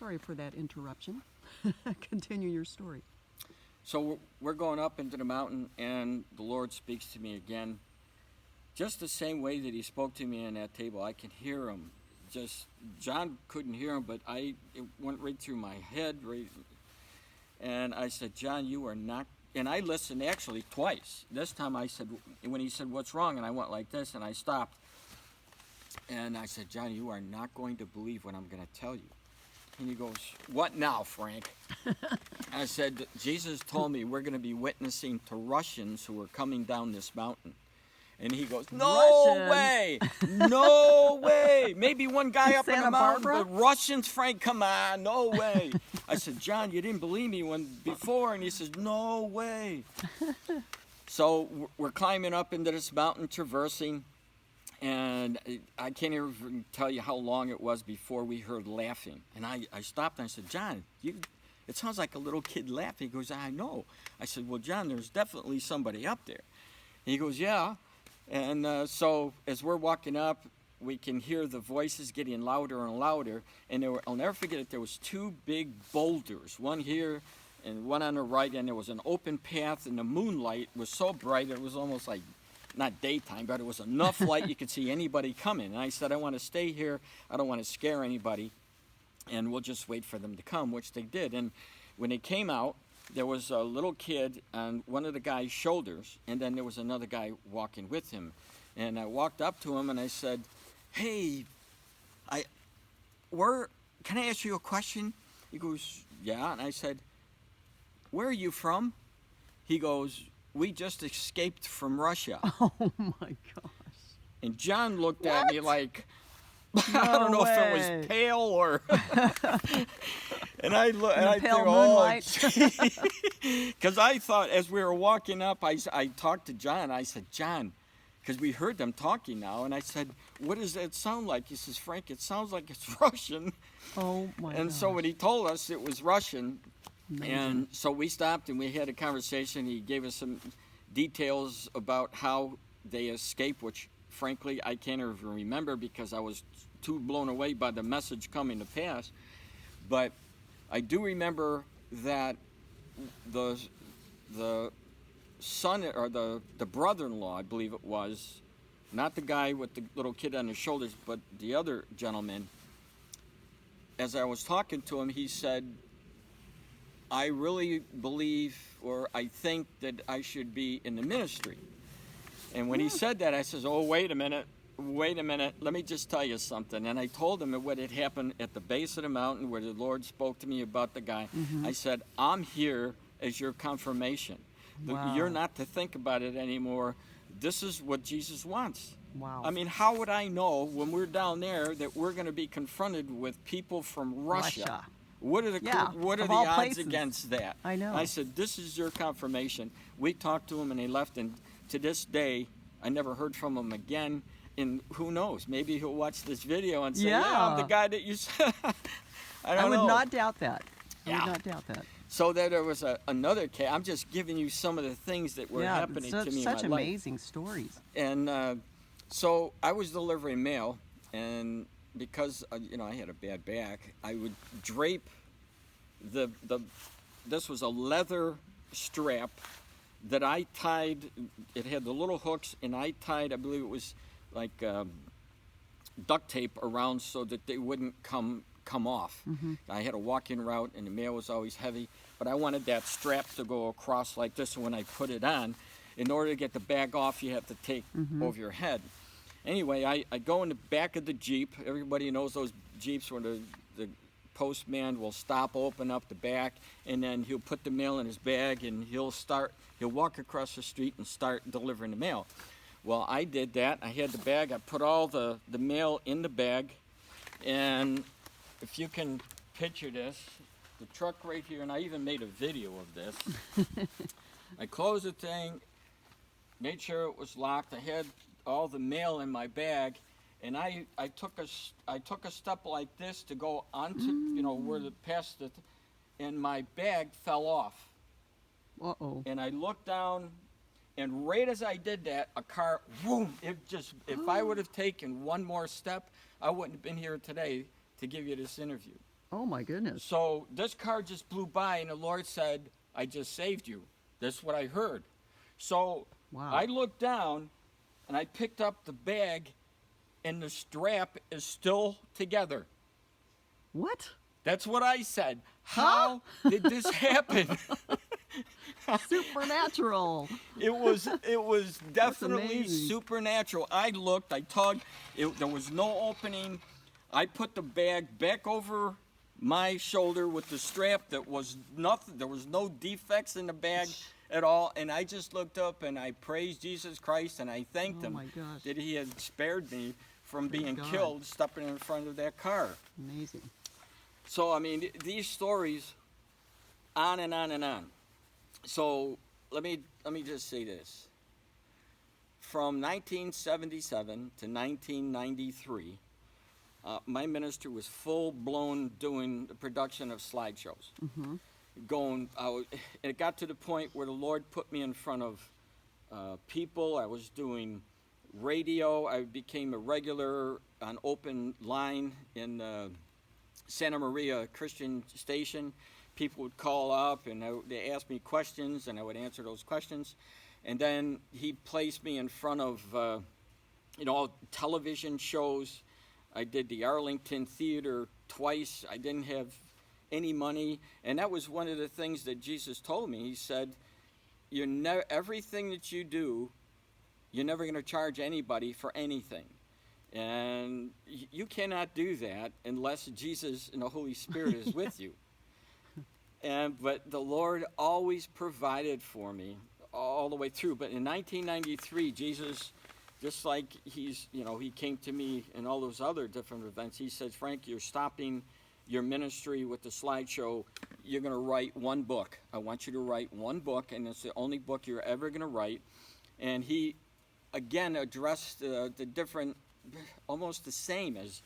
Sorry for that interruption. Continue your story. So we're going up into the mountain, and the Lord speaks to me again. Just the same way that he spoke to me on that table, I can hear him. Just, John couldn't hear him, but it went right through my head. And I said, John, you are not, and I listened actually twice. This time I said, when he said, what's wrong? And I went like this, and I stopped. And I said, John, you are not going to believe what I'm going to tell you. And he goes, what now, Frank? I said, Jesus told me we're going to be witnessing to Russians who are coming down this mountain. And he goes, no Russians. way, no way. Maybe one guy up in Santa the mountain, Barbara? but Russians, Frank, come on, no way. I said, John, you didn't believe me before. And he says, no way. So we're climbing up into this mountain, traversing. And I can't even tell you how long it was before we heard laughing. And I stopped and I said, John, it sounds like a little kid laughing. He goes, I know. I said, well, John, there's definitely somebody up there. He goes, yeah. And so as we're walking up, we can hear the voices getting louder and louder. And I'll never forget it, there was two big boulders, one here and one on the right. And there was an open path, and the moonlight was so bright it was almost like, not daytime, but it was enough light you could see anybody coming. And I said, I want to stay here. I don't want to scare anybody. And we'll just wait for them to come, which they did. And when they came out, there was a little kid on one of the guy's shoulders, and then there was another guy walking with him. And I walked up to him and I said, hey, can I ask you a question? He goes, yeah. And I said, where are you from? He goes, we just escaped from Russia. Oh my gosh. And John looked at me like, No I don't know way. if it was pale or. And I look, and I think, pale oh, moonlight. because I thought as we were walking up, I talked to John. I said, John, because we heard them talking now, and I said, what does that sound like? He says, Frank, it sounds like it's Russian. Oh my And gosh. so when he told us it was Russian, Amazing. and so we stopped and we had a conversation. He gave us some details about how they escaped, which frankly I can't even remember because I was too blown away by the message coming to pass. But I do remember that the son, or the brother-in-law, I believe it was, not the guy with the little kid on his shoulders, but the other gentleman, as I was talking to him, he said, I really believe, or I think that I should be in the ministry. And when he said that, I says, oh, wait a minute, let me just tell you something. And I told him what had happened at the base of the mountain where the Lord spoke to me about the guy. Mm-hmm. I said, I'm here as your confirmation. Wow. You're not to think about it anymore. This is what Jesus wants. Wow. I mean, how would I know when we're down there that we're going to be confronted with people from Russia? What are the of all odds places. against that? I know. I said, this is your confirmation. We talked to him and he left, and to this day, I never heard from him again. And who knows? Maybe he'll watch this video and say, yeah, I'm the guy that you said. I would know. not doubt that. I Yeah. would not doubt that. So there was another case. I'm just giving you some of the things that were happening to me in my such life. amazing stories. And so I was delivering mail, and because I had a bad back, I would drape this was a leather strap that I tied. It had the little hooks, and I tied, I believe it was like duct tape around so that they wouldn't come off. Mm-hmm. I had a walking route, and the mail was always heavy, but I wanted that strap to go across like this. So when I put it on, in order to get the bag off, you have to take over your head. Anyway, I go in the back of the Jeep. Everybody knows those Jeeps where the postman will stop, open up the back, and then he'll put the mail in his bag, and he'll walk across the street and start delivering the mail. Well, I did that. I had the bag. I put all the mail in the bag, and if you can picture this, the truck right here, and I even made a video of this. I closed the thing, made sure it was locked. I had all the mail in my bag, and I took a step like this to go onto where and my bag fell off. Uh-oh. And I looked down, and right as I did that, a car, boom! If I would have taken one more step, I wouldn't have been here today to give you this interview. Oh my goodness. So this car just blew by, and the Lord said, I just saved you. That's what I heard. So Wow. I looked down, and I picked up the bag, and the strap is still together. What? That's what I said. How did this happen? Supernatural. It was definitely amazing. supernatural. I looked, I tugged, there was no opening. I put the bag back over my shoulder with the strap. That was nothing. There was no defects in the bag at all. And I just looked up and I praised Jesus Christ and I thanked him my gosh. that he had spared me from Praise being God. killed stepping in front of that car. Amazing. So I mean, these stories, on and on and on. So let me just say this. From 1977 to 1993, my ministry was full-blown doing the production of slideshows. It got to the point where the Lord put me in front of people. I was doing radio. I became a regular on open line in the Santa Maria Christian station. People would call up and they asked me questions, and I would answer those questions. And then he placed me in front of, television shows. I did the Arlington Theater twice. I didn't have any money, and that was one of the things that Jesus told me. He said, everything that you do, you're never going to charge anybody for anything. And you cannot do that unless Jesus and the Holy Spirit is with you. But the Lord always provided for me all the way through. But in 1993, Jesus, just like he came to me in all those other different events, he said, Frank, you're stopping your ministry with the slideshow. You're going to write one book. I want you to write one book, and it's the only book you're ever going to write. And he, again, addressed the different, almost the same as,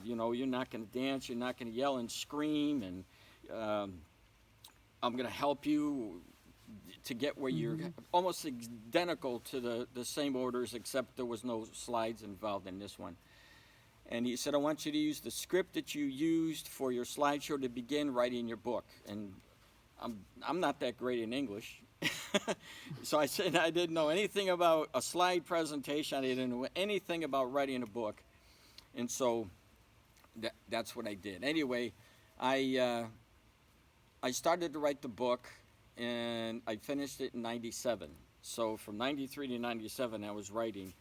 you're not going to dance, you're not going to yell and scream, and I'm going to help you to get where you're almost identical to the same orders, except there was no slides involved in this one. And he said, I want you to use the script that you used for your slideshow to begin writing your book. And I'm not that great in English. So I said I didn't know anything about a slide presentation. I didn't know anything about writing a book. And so that's what I did. Anyway, I started to write the book, and I finished it in 97. So from 93 to 97, I was writing.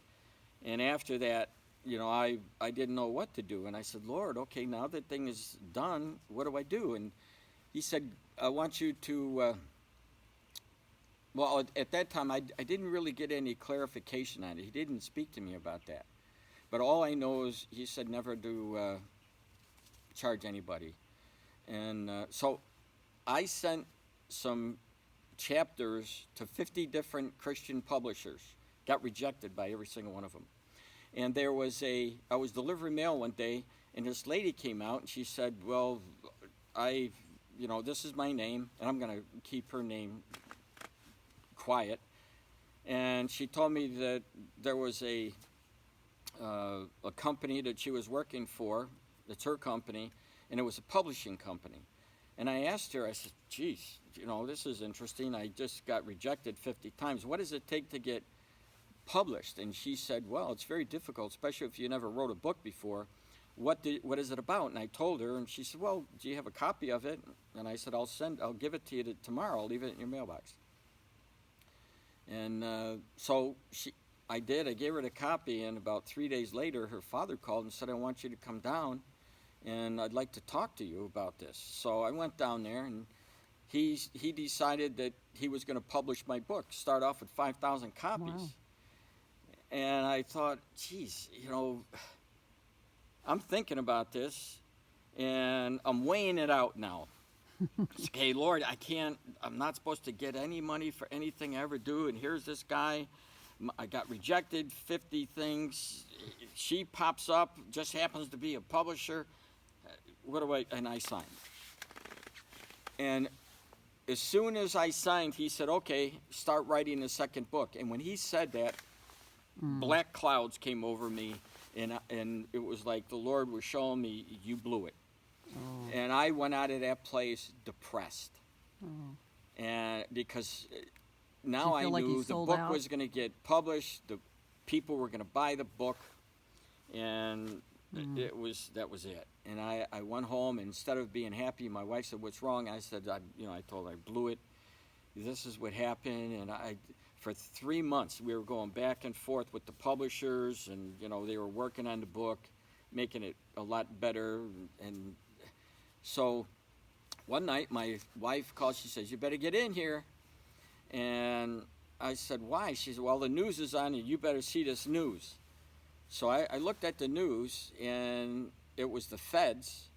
And after that, I didn't know what to do. And I said, Lord, okay, now that thing is done, what do I do? And he said, I want you to, at that time, I didn't really get any clarification on it. He didn't speak to me about that. But all I know is he said never to charge anybody. And so I sent some chapters to 50 different Christian publishers. Got rejected by every single one of them. And I was delivering mail one day, and this lady came out, and she said, well, this is my name, and I'm going to keep her name quiet. And she told me that there was a company that she was working for, that's her company, and it was a publishing company. And I asked her, I said, geez, this is interesting. I just got rejected 50 times. What does it take to get published? And she said, well, it's very difficult, especially if you never wrote a book before. What is it about? And I told her, and she said, well, do you have a copy of it? And I said, I'll give it to you tomorrow. I'll leave it in your mailbox. And so I did. I gave her the copy, and about 3 days later, her father called and said, I want you to come down, and I'd like to talk to you about this. So I went down there, and he decided that he was going to publish my book, start off with 5,000 copies. Wow. And I thought, geez, I'm thinking about this, and I'm weighing it out now. Okay, Lord, I'm not supposed to get any money for anything I ever do, and here's this guy. I got rejected 50 things. She pops up, just happens to be a publisher. And I signed. And as soon as I signed, he said, okay, start writing the second book. And when he said that, black clouds came over me, and it was like the Lord was showing me, you blew it. Oh. And I went out of that place depressed. Oh. And because Did now you I feel like you knew the sold book out? was going to get published, the people were going to buy the book, and that was it. And I went home, and instead of being happy, my wife said, "What's wrong?" I said, I told her I blew it. This is what happened, and for 3 months we were going back and forth with the publishers, and they were working on the book, making it a lot better. And so one night my wife called. She says, "You better get in here." And I said, "Why?" She said, "Well, the news is on, and you better see this news." So I looked at the news, and it was the feds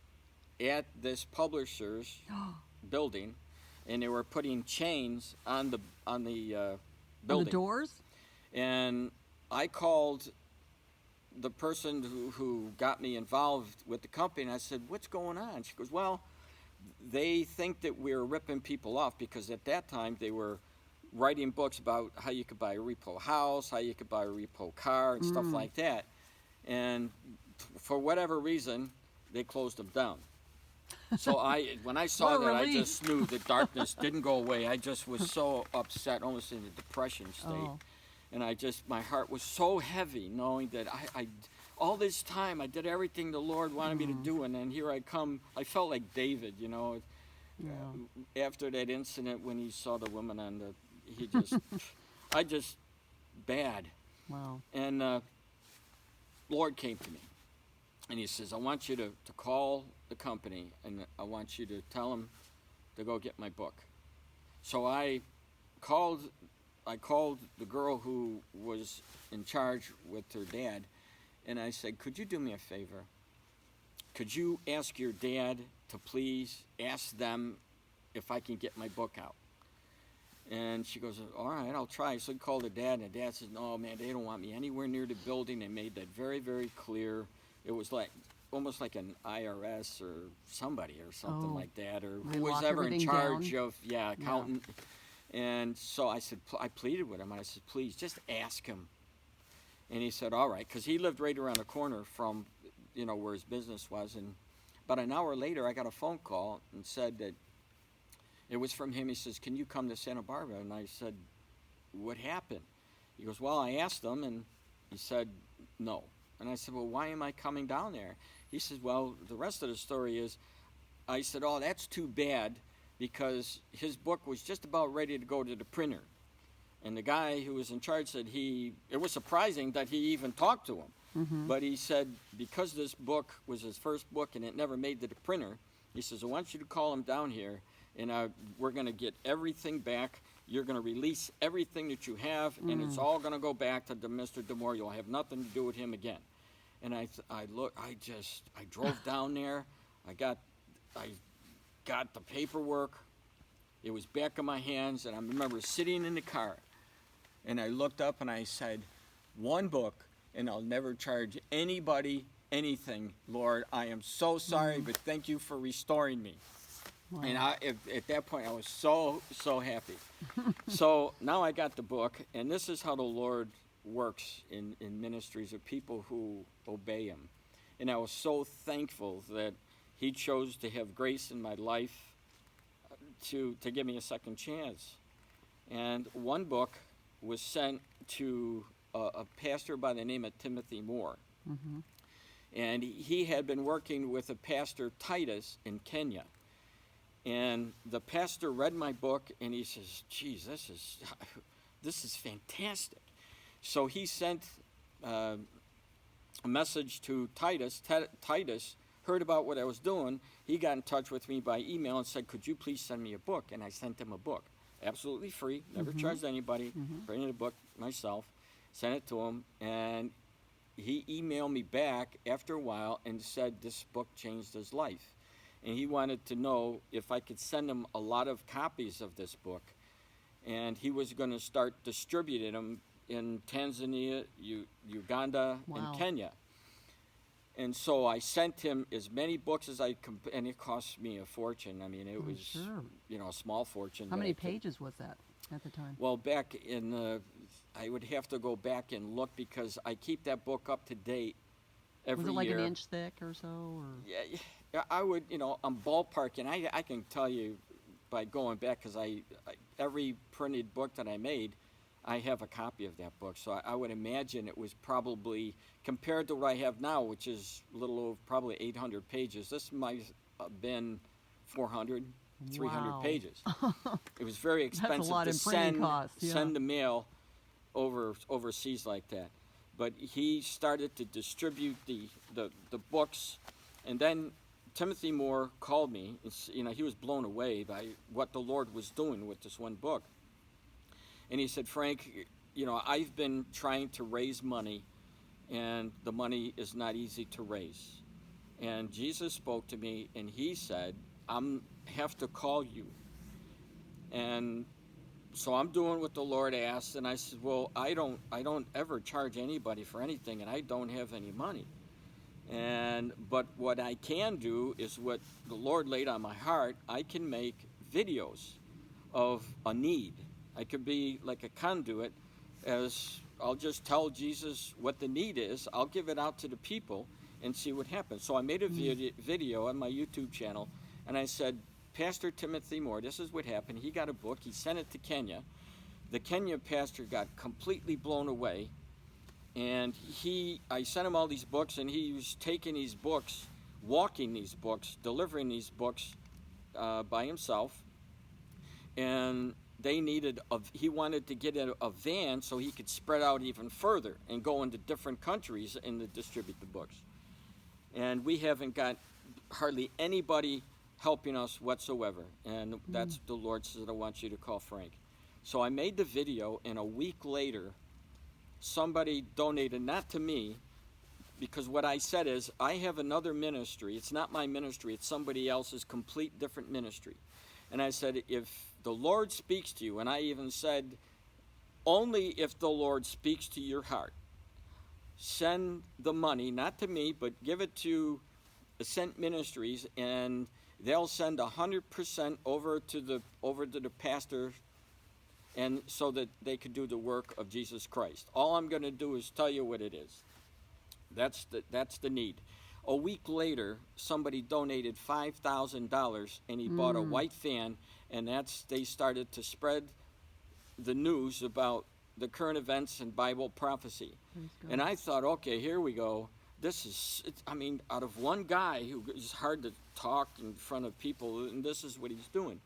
at this publisher's building, and they were putting chains on the building. On the doors? And I called the person who got me involved with the company, and I said, "What's going on?" She goes, "Well, they think that we're ripping people off because at that time they were writing books about how you could buy a repo house, how you could buy a repo car, and stuff like that. And for whatever reason, they closed them down." So when I saw What a that, I relief. just knew the darkness didn't go away. I just was so upset, almost in a depression state. Oh. And my heart was so heavy knowing that I all this time I did everything the Lord wanted me to do, and then here I come. I felt like David, Yeah. after that incident when he saw the woman on bad. Wow. And Lord came to me, and he says, "I want you to call the company, and I want you to tell them to go get my book." So I called the girl who was in charge with her dad, and I said, "Could you do me a favor? Could you ask your dad to please ask them if I can get my book out?" And she goes, "All right, I'll try." So I called her dad, and dad says, "No, man, they don't want me anywhere near the building." They made that very, very clear. It was almost like an IRS or somebody or something like that, or They who was lock ever in everything charge down? of, accountant. And so I said, I pleaded with him. I said, "Please, just ask him." And he said, "All right," because he lived right around the corner from, where his business was. And about an hour later, I got a phone call and said that it was from him. He says, "Can you come to Santa Barbara?" And I said, "What happened?" He goes, "Well, I asked him, and he said no." And I said, "Well, why am I coming down there?" He says, "Well, the rest of the story is," I said, "Oh, that's too bad, because his book was just about ready to go to the printer." And the guy who was in charge said it was surprising that he even talked to him. But he said, because this book was his first book and it never made the printer, he says, "I want you to call him down here, and we're going to get everything back. You're going to release everything that you have, and it's all going to go back to Mr. DiMora. You'll have nothing to do with him again." And I drove down there. I got the paperwork. It was back in my hands, and I remember sitting in the car, and I looked up and I said, "One book, and I'll never charge anybody anything, Lord. I am so sorry, but thank you for restoring me." Wow. And at that point, I was so happy. So now I got the book, and this is how the Lord works in ministries of people who obey him. And I was so thankful that he chose to have grace in my life to give me a second chance. And one book was sent to a pastor by the name of Timothy Moore. And he had been working with a pastor, Titus, in Kenya. And the pastor read my book, and he says, "Geez, this is fantastic." So he sent a message to Titus. Titus heard about what I was doing. He got in touch with me by email and said, "Could you please send me a book?" And I sent him a book, absolutely free, never charged anybody, printed a book myself, sent it to him, and he emailed me back after a while and said this book changed his life. And he wanted to know if I could send him a lot of copies of this book. And he was going to start distributing them in Tanzania, Uganda, and Kenya. And so I sent him as many books as I could, and it cost me a fortune. I mean, it was, a small fortune. How many pages was that at the time? Well, back in I would have to go back and look, because I keep that book up to date every year. Was it like an inch thick or so? Or? Yeah, I would, I'm ballparking. I can tell you by going back, because every printed book that I made, I have a copy of that book. So I would imagine it was probably, compared to what I have now, which is a little over probably 800 pages, this might have been 400, 300 Wow. pages. It was very expensive That's a lot to in printing costs. Yeah. send the mail overseas like that. But he started to distribute the books, and then Timothy Moore called me. He was blown away by what the Lord was doing with this one book. And he said, Frank, I've been trying to raise money, and the money is not easy to raise. And Jesus spoke to me, and he said, have to call you. And so I'm doing what the Lord asked, and I said, well, I don't ever charge anybody for anything, and I don't have any money. But what I can do is what the Lord laid on my heart. I can make videos of a need. I could be like a conduit, as I'll just tell Jesus what the need is. I'll give it out to the people and see what happens. So I made a video on my YouTube channel, and I said, Pastor Timothy Moore, this is what happened. He got a book. He sent it to Kenya. The Kenya pastor got completely blown away. And I sent him all these books, and he was taking these books, walking these books, delivering these books by himself. And he wanted to get a van so he could spread out even further and go into different countries and to distribute the books. And we haven't got hardly anybody helping us whatsoever. And that's the Lord said, I want you to call Frank. So I made the video, and a week later, somebody donated, not to me, because what I said is, I have another ministry. It's not my ministry. It's somebody else's complete different ministry. And I said, if the Lord speaks to you, and I even said, only if the Lord speaks to your heart, send the money, not to me, but give it to Ascent Ministries, and they'll send 100% over to the pastor, and so that they could do the work of Jesus Christ. All I'm going to do is tell you what it is. That's the need. A week later, somebody donated $5,000, and he bought a white van, and they started to spread the news about the current events and Bible prophecy. And I thought, okay, here we go. Out of one guy who is hard to talk in front of people, and this is what he's doing.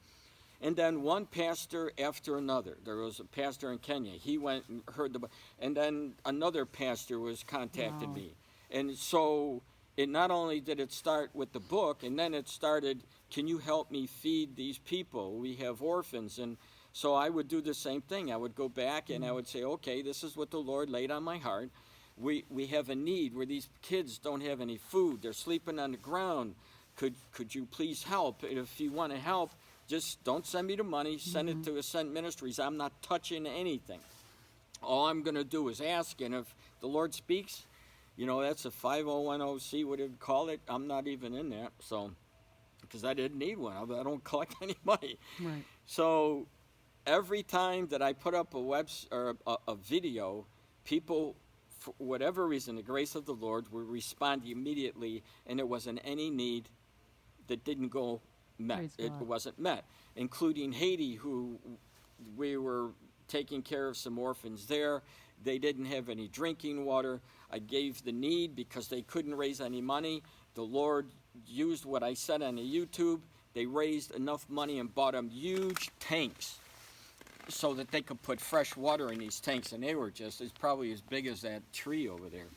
And then one pastor after another. There was a pastor in Kenya. He went and heard and then another pastor contacted me. And so it not only did it start with the book, and then it started, can you help me feed these people? We have orphans. And so I would do the same thing. I would go back and I would say, okay, this is what the Lord laid on my heart. We have a need where these kids don't have any food. They're sleeping on the ground. Could you please help? If you want to help, just don't send me the money. Send it to Ascent Ministries. I'm not touching anything. All I'm going to do is ask, and if the Lord speaks, that's a 5010C, what do you call it? I'm not even in that, so, because I didn't need one. I don't collect any money. Right. So every time that I put up a video, people, for whatever reason, the grace of the Lord, would respond immediately, and there wasn't any need that didn't go met. It wasn't met, including Haiti, who we were taking care of some orphans there. They didn't have any drinking water. I gave the need because they couldn't raise any money. The Lord used what I said on the YouTube. They raised enough money and bought them huge tanks so that they could put fresh water in these tanks, and they were it's probably as big as that tree over there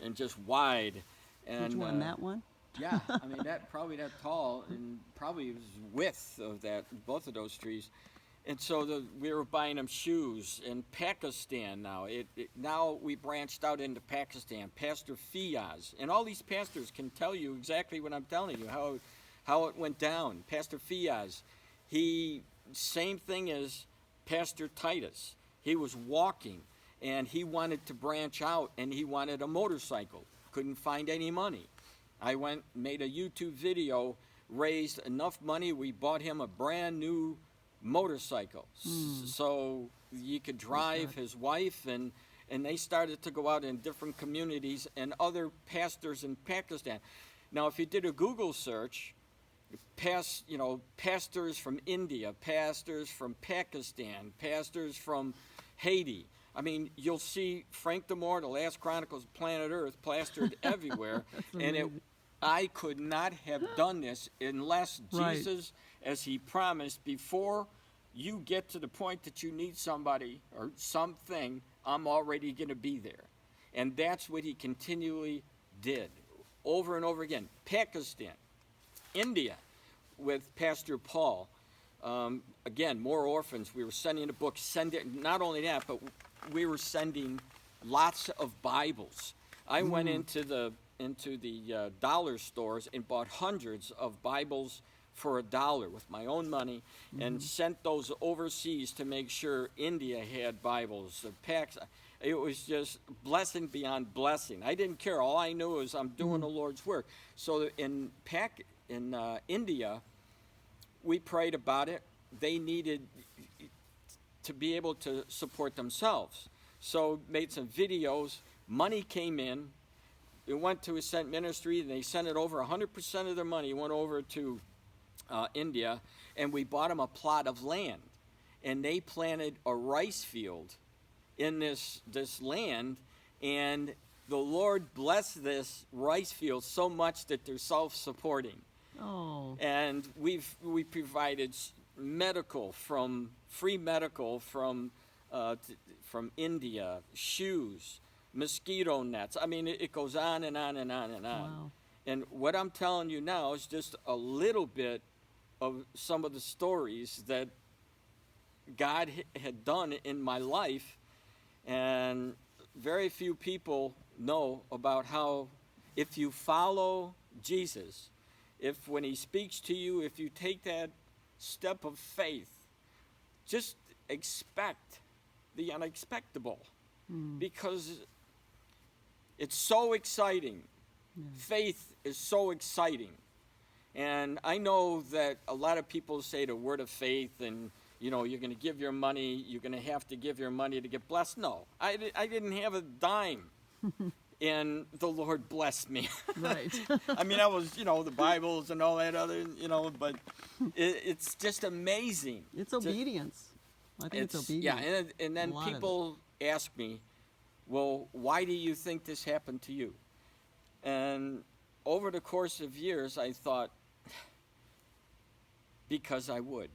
and just wide. And which one, that one? Yeah, that tall, and probably was width of both of those trees. And so we were buying them shoes in Pakistan now. Now we branched out into Pakistan. Pastor Fiaz, and all these pastors can tell you exactly what I'm telling you, how it went down. Pastor Fiaz, same thing as Pastor Titus. He was walking, and he wanted to branch out, and he wanted a motorcycle. Couldn't find any money. I made a YouTube video, raised enough money. We bought him a brand new motorcycle, so he could drive his wife, and they started to go out in different communities, and other pastors in Pakistan. Now, if you did a Google search, pastors from India, pastors from Pakistan, pastors from Haiti. I mean, you'll see Frank DiMora, The Last Chronicles of Planet Earth, plastered everywhere. And I could not have done this unless Jesus, as he promised, before you get to the point that you need somebody or something, I'm already going to be there. And that's what he continually did over and over again. Pakistan, India, with Pastor Paul. Again, more orphans. We were sending a book. Not only that, but we were sending lots of Bibles. I went into the dollar stores and bought hundreds of Bibles for $1 with my own money, and sent those overseas to make sure India had Bibles. It was just blessing beyond blessing. I didn't care. All I knew was I'm doing the Lord's work. So in India, we prayed about it. They needed to be able to support themselves. So made some videos. Money came in. It went to a sent ministry, and they sent it over. 100% of their money went over to India, and we bought them a plot of land. And they planted a rice field in this land, and the Lord blessed this rice field so much that they're self-supporting. Oh. And we provided free medical from India, shoes, mosquito nets. I mean, it goes on and on and on and on. Wow. And what I'm telling you now is just a little bit of some of the stories that God had done in my life. And very few people know about how, if you follow Jesus, if when he speaks to you, if you take that step of faith, just expect the unexpectable, because it's so exciting. Yeah. Faith is so exciting. And I know that a lot of people say the word of faith, and you're going to give your money, you're going to have to give your money to get blessed. No, I didn't have a dime, and the Lord blessed me. Right. I mean, I was, the Bibles and all that other, but it's just amazing. It's obedience. I think it's obedience. Yeah, and then people ask me, well, why do you think this happened to you? And over the course of years, I thought, because I would.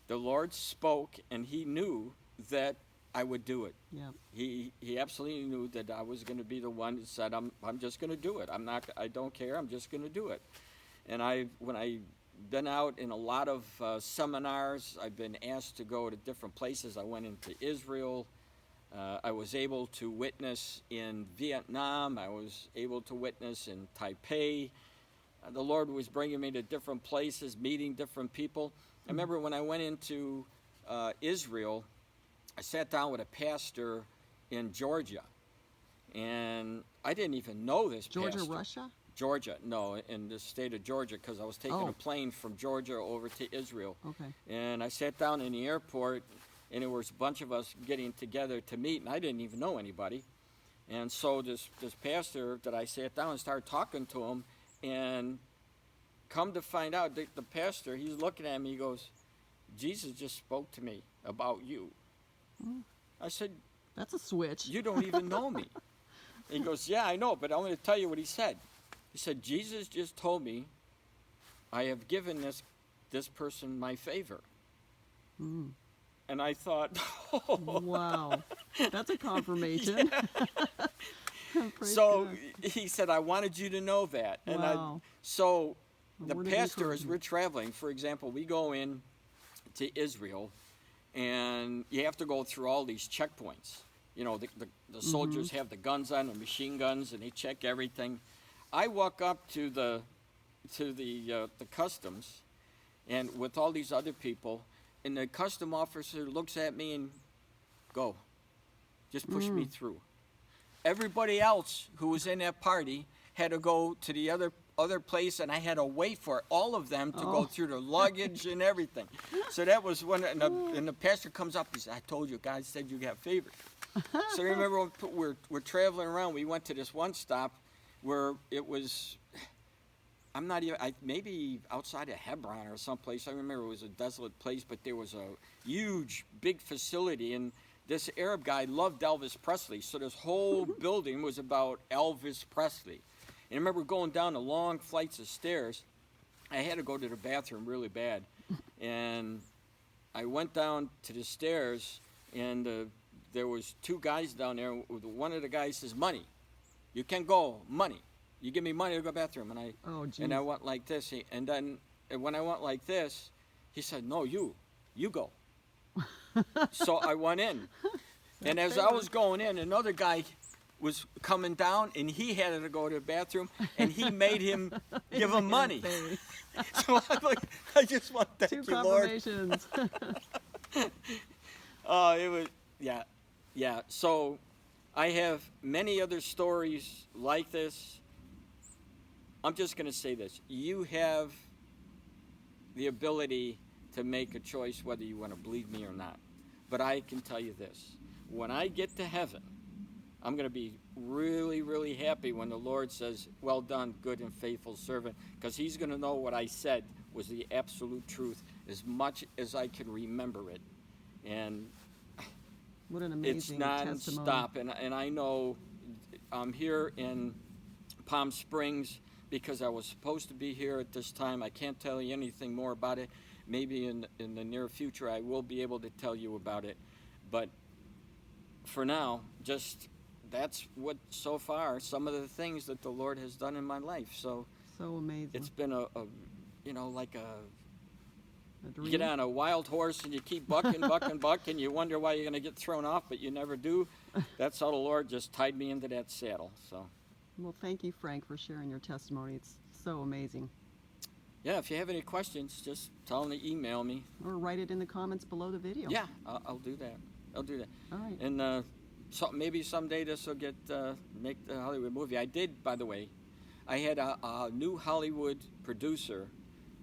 The Lord spoke, and he knew that I would do it. Yeah. He absolutely knew that I was going to be the one that said, I'm just going to do it. I don't care. I'm just going to do it. And when I've been out in a lot of seminars, I've been asked to go to different places. I went into Israel. I was able to witness in Vietnam. I was able to witness in Taipei. The Lord was bringing me to different places, meeting different people. I remember when I went into Israel, I sat down with a pastor in Georgia, and I didn't even know this Georgia, pastor. Russia? Georgia, no, in the state of Georgia, because I was taking a plane from Georgia over to Israel. Okay. And I sat down in the airport, and there was a bunch of us getting together to meet, and I didn't even know anybody. And so this pastor that I sat down and started talking to him, and come to find out, the pastor, he's looking at me, he goes, Jesus just spoke to me about you. I said, that's a switch. You don't even know me. He goes, yeah, I know, but I'm going to tell you what he said. He said, Jesus just told me I have given this person my favor. And I thought, wow, that's a confirmation. So he said, I wanted you to know that. And wow. So the pastor, as we're traveling, for example, we go in to Israel, and you have to go through all these checkpoints. The soldiers have the guns on, the machine guns, and they check everything. I walk up to the customs, and with all these other people, and the custom officer looks at me and go, just push me through. Everybody else who was in that party had to go to the other place, and I had to wait for all of them to go through their luggage and everything. So that was when, and the pastor comes up, he said, I told you, God said you got favored. So remember, we're traveling around, we went to this one stop where it was, I'm not even, maybe outside of Hebron or someplace. I remember it was a desolate place, but there was a huge, big facility, and this Arab guy loved Elvis Presley, so this whole building was about Elvis Presley. And I remember going down the long flights of stairs. I had to go to the bathroom really bad, and I went down to the stairs, and there was two guys down there. One of the guys says, "Money, you can go, money. You give me money to go to the bathroom." And I went like this. And then when I went like this, he said, "No, you go." So I went in. And as I was going in, another guy was coming down, and he had to go to the bathroom, and he made him give him money. So I just want to thank you, Lord. Two confirmations. It was, yeah. So I have many other stories like this. I'm just going to say this. You have the ability to make a choice whether you want to believe me or not. But I can tell you this. When I get to heaven, I'm going to be really, really happy when the Lord says, "Well done, good and faithful servant," because he's going to know what I said was the absolute truth as much as I can remember it. And What an amazing it's testimony. non-stop. And I know I'm here in Palm Springs because I was supposed to be here at this time. I can't tell you anything more about it. Maybe in the near future I will be able to tell you about it. But for now, just that's what so far some of the things that the Lord has done in my life. So amazing. it's been a like A you dream. get on a wild horse and you keep bucking, and you wonder why you're going to get thrown off, but you never do. That's how the Lord just tied me into that saddle. So Well, thank you, Frank, for sharing your testimony. It's so amazing. yeah, if you have any questions, just tell them to email me. Or write it in the comments below the video. Yeah, I'll do that. I'll do that. All right. And so maybe someday this will make the Hollywood movie. I did, by the way. I had a new Hollywood producer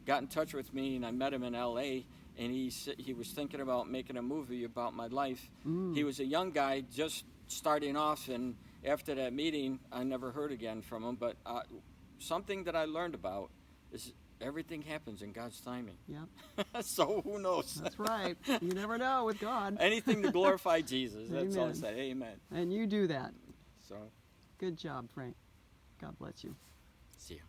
got in touch with me, and I met him in L.A., and he was thinking about making a movie about my life. He was a young guy just starting off, and after that meeting, I never heard again from him. But something that I learned about is everything happens in God's timing. Yep. So who knows? That's right. You never know with God. Anything to glorify Jesus. That's all I Amen. say. Amen. And you do that. So, Good job, Frank. God bless you. see ya.